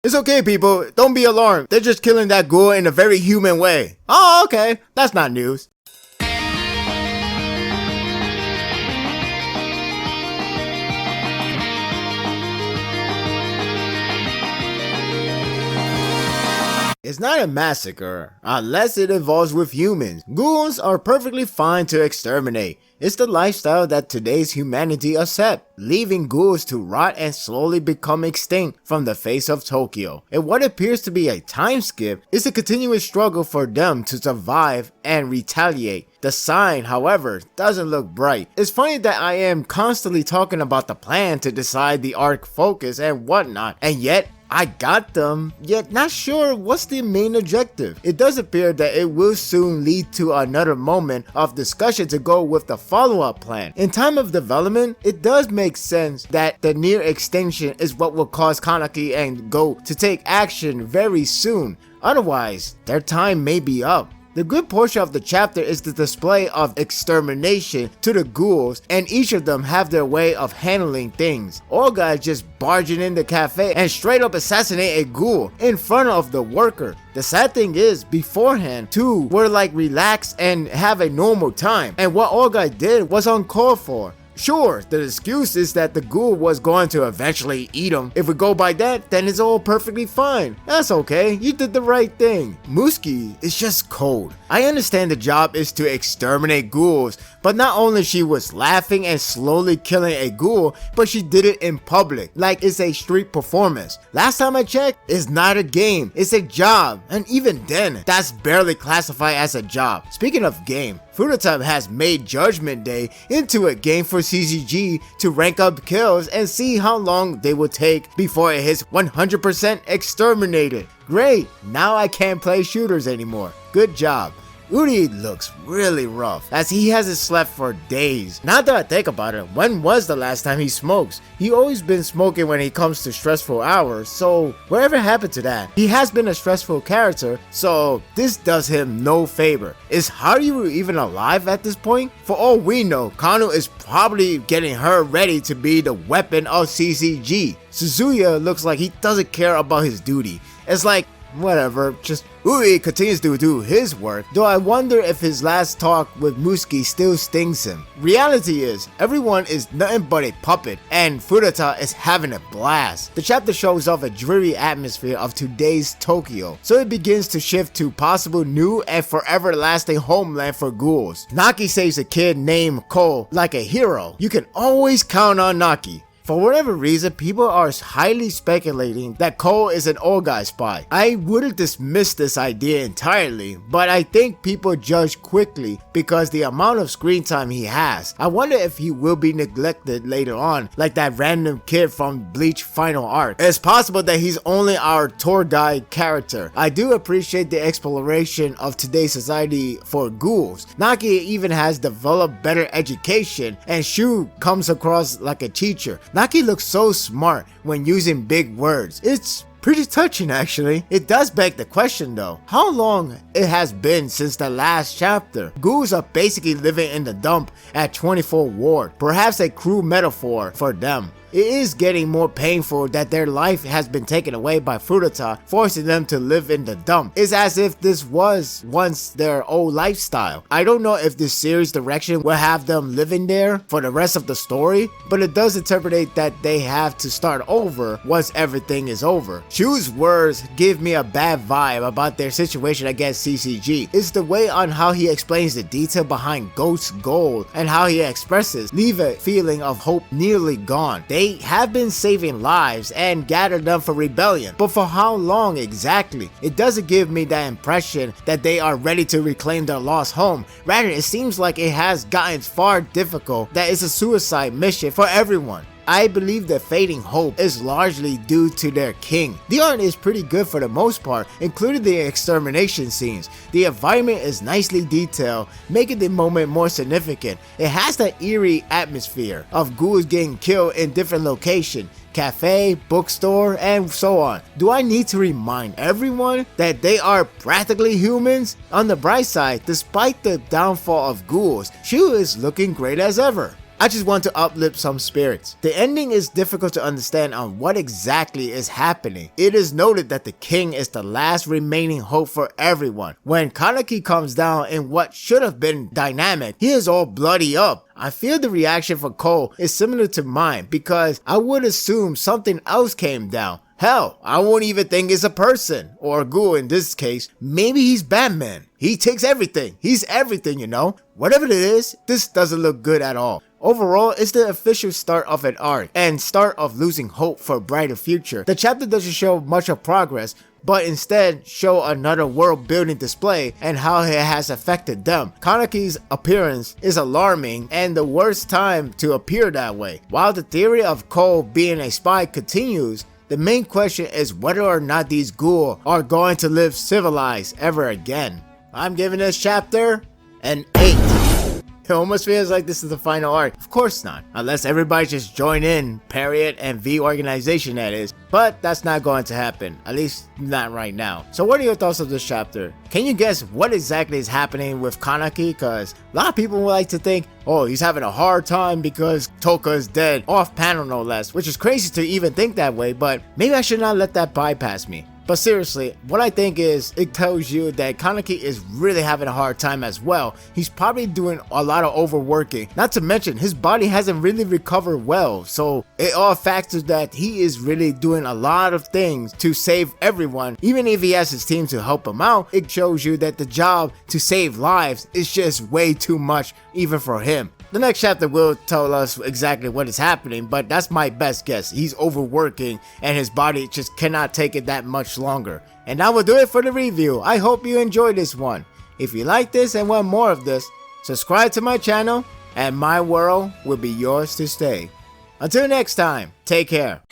It's okay, people. Don't be alarmed. They're just killing that ghoul in a very human way. Oh, okay. That's not news. It's not a massacre, unless it involves with humans. Ghouls are perfectly fine to exterminate. It's the lifestyle that today's humanity accept, leaving ghouls to rot and slowly become extinct from the face of Tokyo. And what appears to be a time skip is a continuous struggle for them to survive and retaliate. The sign, however, doesn't look bright. It's funny that I am constantly talking about the plan to decide the arc focus and whatnot, and yet I got them, yet not sure what's the main objective. It does appear that it will soon lead to another moment of discussion to go with the follow-up plan. In time of development, it does make sense that the near extinction is what will cause Kaneki and Go to take action very soon. Otherwise, their time may be up. The good portion of the chapter is the display of extermination to the ghouls, and each of them have their way of handling things. Olga is just barging in the cafe and straight up assassinate a ghoul in front of the worker. The sad thing is, beforehand, two were like relaxed and have a normal time, and what Olga did was uncalled for. Sure, the excuse is that the ghoul was going to eventually eat him. If we go by that, then it's all perfectly fine. That's okay, you did the right thing. Muski is just cold. I understand the job is to exterminate ghouls, but not only she was laughing and slowly killing a ghoul, but she did it in public, like it's a street performance. Last time I checked, it's not a game, it's a job, and even then, that's barely classified as a job. Speaking of game, Furuta has made Judgment Day into a game for CCG to rank up kills and see how long they will take before it hits 100% exterminated. Great, now I can't play shooters anymore. Good job. Uri looks really rough, as he hasn't slept for days. Now that I think about it, when was the last time he smokes? He always been smoking when it comes to stressful hours, so whatever happened to that? He has been a stressful character, so this does him no favor. Is Haru even alive at this point? For all we know, Kano is probably getting her ready to be the weapon of CCG. Suzuya looks like he doesn't care about his duty. It's like, whatever, just Uri continues to do his work, though I wonder if his last talk with Muski still stings him. Reality is, everyone is nothing but a puppet, and Furuta is having a blast. The chapter shows off a dreary atmosphere of today's Tokyo, so it begins to shift to possible new and forever lasting homeland for ghouls. Naki saves a kid named Cole like a hero. You can always count on Naki. For whatever reason, people are highly speculating that Cole is an old guy spy. I wouldn't dismiss this idea entirely, but I think people judge quickly because the amount of screen time he has. I wonder if he will be neglected later on, like that random kid from Bleach Final Arc. It's possible that he's only our tour guide character. I do appreciate the exploration of today's society for ghouls. Naki even has developed better education, and Shu comes across like a teacher. Naki looks so smart when using big words. It's pretty touching actually. It does beg the question though, how long it has been since the last chapter? Ghouls are basically living in the dump at 24 Ward, perhaps a cruel metaphor for them. It is getting more painful that their life has been taken away by Furuta, forcing them to live in the dump. It's as if this was once their old lifestyle. I don't know if this series direction will have them living there for the rest of the story, but it does interpret that they have to start over once everything is over. Shu's words give me a bad vibe about their situation against CCG. It's the way on how he explains the detail behind Ghost's goal and how he expresses leave a feeling of hope nearly gone. They have been saving lives and gathered them for rebellion, but for how long exactly? It doesn't give me that impression that they are ready to reclaim their lost home. Rather, it seems like it has gotten far difficult that it's a suicide mission for everyone. I believe that fading hope is largely due to their king. The art is pretty good for the most part, including the extermination scenes. The environment is nicely detailed, making the moment more significant. It has that eerie atmosphere of ghouls getting killed in different locations. Cafe, bookstore, and so on. Do I need to remind everyone that they are practically humans? On the bright side, despite the downfall of ghouls, Shu is looking great as ever. I just want to uplift some spirits. The ending is difficult to understand on what exactly is happening. It is noted that the king is the last remaining hope for everyone. When Kaneki comes down in what should have been dynamic, he is all bloody up. I feel the reaction for Cole is similar to mine because I would assume something else came down. Hell, I won't even think it's a person, or a ghoul in this case. Maybe he's Batman. He takes everything. He's everything, you know? Whatever it is, this doesn't look good at all. Overall, it's the official start of an arc, and start of losing hope for a brighter future. The chapter doesn't show much of progress, but instead show another world building display and how it has affected them. Kaneki's appearance is alarming and the worst time to appear that way. While the theory of Cole being a spy continues, the main question is whether or not these ghouls are going to live civilized ever again. I'm giving this chapter an 8. It almost feels like this is the final arc. Of course not, unless everybody just join in, Period and V organization that is. But that's not going to happen, at least not right now. So what are your thoughts of this chapter? Can you guess what exactly is happening with Kaneki? Cause a lot of people would like to think, oh, he's having a hard time because Toka is dead, off panel no less, which is crazy to even think that way, but maybe I should not let that bypass me. But seriously, what I think is, it tells you that Kaneki is really having a hard time as well. He's probably doing a lot of overworking. Not to mention, his body hasn't really recovered well. So it all factors that he is really doing a lot of things to save everyone. Even if he has his team to help him out, it shows you that the job to save lives is just way too much even for him. The next chapter will tell us exactly what is happening, but that's my best guess. He's overworking and his body just cannot take it that much longer. And that will do it for the review. I hope you enjoyed this one. If you like this and want more of this, subscribe to my channel and my world will be yours to stay. Until next time, take care.